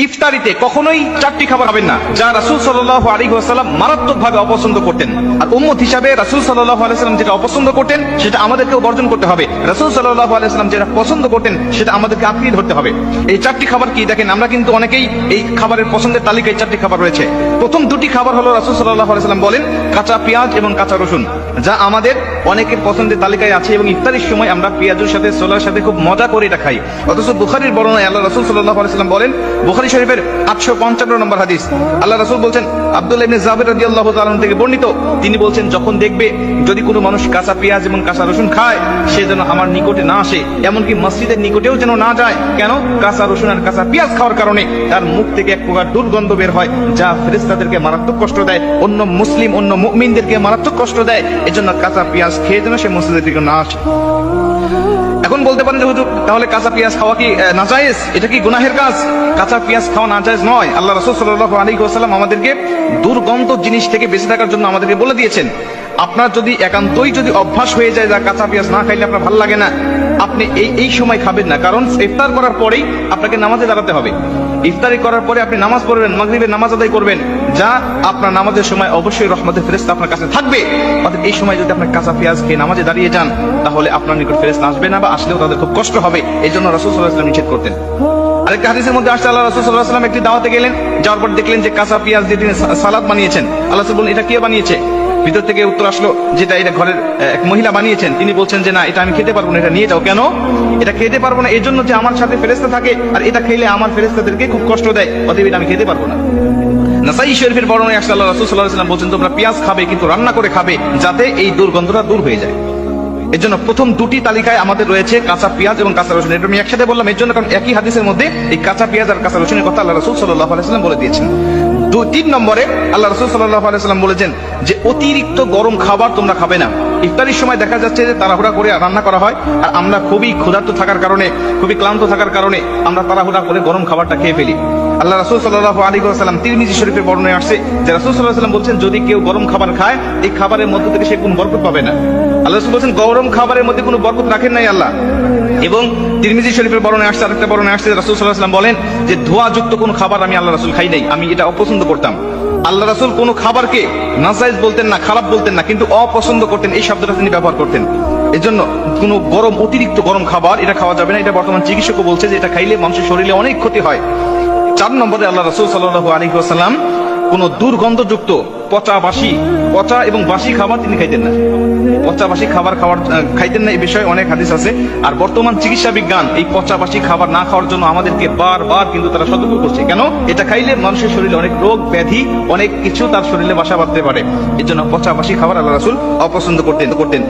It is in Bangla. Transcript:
ইফতারিতে কখনোই চারটি খাবার খাবেন না যা রাসূল সাল্লাল্লাহু আলাইহি ওয়াসাল্লাম মারাত্মকভাবে অপছন্দ করতেন। আর উম্মত হিসাবে রাসূল সাল্লাল্লাহু আলাইহি ওয়াসাল্লাম যেটা অপছন্দ করতেন সেটা আমাদেরকেও বর্জন করতে হবে। রাসূল সাল্লাল্লাহু আলাইহি ওয়াসাল্লাম যেটা পছন্দ করতেন সেটা আমাদেরকে আঁকড়িয়ে ধরতে হবে। এই চারটি খাবার কি দেখেন, আমরা কিন্তু অনেকেই এই খাবারের পছন্দের তালিকায় চারটি খাবার রয়েছে। প্রথম দুটি খাবার হলো রাসূল সাল্লাল্লাহু আলাইহি ওয়াসাল্লাম বলেন কাঁচা পেঁয়াজ এবং কাঁচা রসুন, যা আমাদের অনেকের পছন্দের তালিকায় আছে এবং ইফতারির সময় আমরা পেঁয়াজের সাথে ছোলার সাথে খুব মজা করে এটা খাই। অথচ বুখারীর বর্ণনায় আল্লাহ রাসূল সাল্লাল্লাহু আলাইহি ওয়াসাল্লাম বলেন, বুখারী শরীফের 855 নম্বর হাদিস, আল্লাহ রাসূল বলছেন, আব্দুল্লাহ ইবনে জাবির রাদিয়াল্লাহু তাআলা থেকে বর্ণিত, তিনি বলছেন, যখন দেখবে যদি কোনো মানুষ কাঁচা পেঁয়াজ এবং কাঁচা রসুন খায় সে যেন আমার নিকটে না আসে, এমনকি মসজিদের নিকটেও যেন না যায়। কেন? কাঁচা রসুন আর কাঁচা পেঁয়াজ খাওয়ার কারণে তার মুখ থেকে এক প্রকার দুর্গন্ধ বের হয় যা ফেরেশতাদেরকে মারাত্মক কষ্ট দেয়, অন্য মুসলিম অন্য মুমিনদেরকে মারাত্মক কষ্ট দেয়। এজন্য কাঁচা পেঁয়াজ খেয়ে যেন সে মসজিদের দিকে না আসে। এখন বলতে পারেন যে হুজুর, তাহলে কাঁচা পেঁয়াজ খাওয়া কি নাজায়েজ? এটা কি গুনাহের কাজ? কাঁচা পেঁয়াজ খাওয়া নাজায়েজ নয়। আল্লাহ রাসূল সাল্লাল্লাহু আলাইহি ওয়াসাল্লাম আমাদেরকে দুর্গন্ধ জিনিস থেকে বেঁচে থাকার জন্য আমাদেরকে বলে দিয়েছেন। আপনার যদি একান্তই যদি অভ্যাস হয়ে যায় যা কাঁচা পেঁয়াজ না খাইলে আপনার ভালো লাগে না, আপনি এই সময় খাবেন না। কারণ ইফতার করার পরেই আপনাকে নামাজে দাঁড়াতে হবে। ইফতারি করার পরে আপনি নামাজ পড়বেন, মাগরিবের নামাজ আদায় করবেন, যা আপনার নামাজের সময় অবশ্যই রহমতের ফেরেশতা আপনার কাছে থাকবে। অর্থাৎ এই সময় যদি আপনি কাঁচা পেঁয়াজ খেয়ে নামাজে দাঁড়িয়ে যান তাহলে আপনার নিকট ফেরেশতা আসবে না, বা আসলেও তাদের খুব কষ্ট হবে। এই জন্য রাসূল সাল্লাল্লাহু আলাইহি ওয়াসাল্লাম নিষেধ করতেন। আরেকটা হাদিসের মধ্যে আসছে, আল্লাহ রাসূল সাল্লাল্লাহু আলাইহি ওয়াসাল্লাম একটি দাওয়াতে গেলেন, যাওয়ার পর দেখলেন যে কাঁচা পেঁয়াজ দিয়ে তিনি সালাদ বানিয়েছেন। আল্লাহ রাসূল বললেন, এটা কে বানিয়েছে? ভিতর থেকে উত্তর আসলো, যেটা এটা ঘরের এক মহিলা বানিয়েছেন। তিনি বলছেন যে না, এটা আমি খেতে পারবো না, এটা নিয়ে যাও। কেন? এটা খেতে পারবো না এই জন্য যে আমার সাথে ফেরেশতা থাকে, আর এটা খেলে আমার ফেরেশতাদেরকে খুব কষ্ট দেয়, অতএব এটা আমি খেতে পারবো না। নাসাঈ শরীফের বর্ণনায় আসছে, আল্লাহ রাসূল সাল্লাল্লাহু আলাইহি ওয়াসাল্লাম বলছেন, তোমরা পেঁয়াজ খাবে কিন্তু রান্না করে খাবে, যাতে এই দুর্গন্ধটা দূর হয়ে যায়। এর জন্য প্রথম দুটি তালিকায় আমাদের রয়েছে কাঁচা পেঁয়াজ এবং কাঁচা রসুন। এটা আমি একসাথে বললাম এর জন্য, কারণ একই হাদিসের মধ্যে এই কাঁচা পেঁয়াজ আর কাঁচা রসুনের কথা আল্লাহ রাসূল সাল্লাল্লাহু আলাইহি ওয়াসাল্লাম বলে দিয়েছেন। 3 নম্বরে আল্লাহ রাসূল সাল্লাল্লাহু আলাইহি ওয়াসাল্লাম বলেছেন যে অতিরিক্ত গরম খাবার তোমরা খাবে না। ইফতারির সময় দেখা যাচ্ছে যে তাড়াহুড়া করে রান্না করা হয়, আর আমরা খুবই ক্ষুধার্ত থাকার কারণে, খুবই ক্লান্ত থাকার কারণে আমরা তাড়াহুড়া করে গরম খাবারটা খেয়ে ফেলি। আল্লাহ রাসূল সাল্লাল্লাহু আলাইহি ওয়াসাল্লাম তিরমিজি শরীফের বর্ণনায় আসছে যে রাসূল সাল্লাল্লাহু আলাইহি ওয়াসাল্লাম বলছেন, যদি কেউ গরম খাবার খায় এই খাবারের মধ্যে থেকে সে কোনো বরকত পাবে না। আল্লাহ রাসূল বলছেন, গরম খাবারের মধ্যে কোনো বরকত রাখেন নাই আল্লাহ। এবং তিরমিজি শরীফের বর্ণনায় আসছে, আরেকটা বর্ণনায় আসছে, রাসূল সাল্লাল্লাহু আলাইহি ওয়াসাল্লাম বলেন যে ধোঁয়াযুক্ত কোনো খাবার আমি আল্লাহ রাসূল খাই নাই, আমি এটা অপছন্দ করতাম। আল্লাহ রাসূল কোনো খাবারকে নাজায়েজ বলতেন না, খারাপ বলতেন না, কিন্তু অপছন্দ করতেন, এই শব্দটা তিনি ব্যবহার করতেন। এজন্য কোনো গরম, অতিরিক্ত গরম খাবার এটা খাওয়া যাবে না। এটা বর্তমান চিকিৎসকও বলছে যে এটা খাইলে মানুষের শরীরে অনেক ক্ষতি হয়। 4 নম্বরে আল্লাহ রাসূল সাল্লাল্লাহু আলাইহি ওয়াসাল্লাম কোনো দুর্গন্ধযুক্ত পচা এবং বাসি খাবার তিনি খাইতেন না। পচা বাসি খাবার খাইতেন না, এই বিষয়ে অনেক হাদিস আছে। আর বর্তমান চিকিৎসা বিজ্ঞান এই পচা বাসি খাবার না খাওয়ার জন্য আমাদেরকে বারবার কিন্তু তারা সতর্ক করছে। কেন? এটা খাইলে মানুষের শরীরে অনেক রোগ ব্যাধি, অনেক কিছু তার শরীরে বাসা বাঁধতে পারে। এর জন্য পচা বাসি খাবার আল্লাহ রাসূল অপছন্দ করতেন।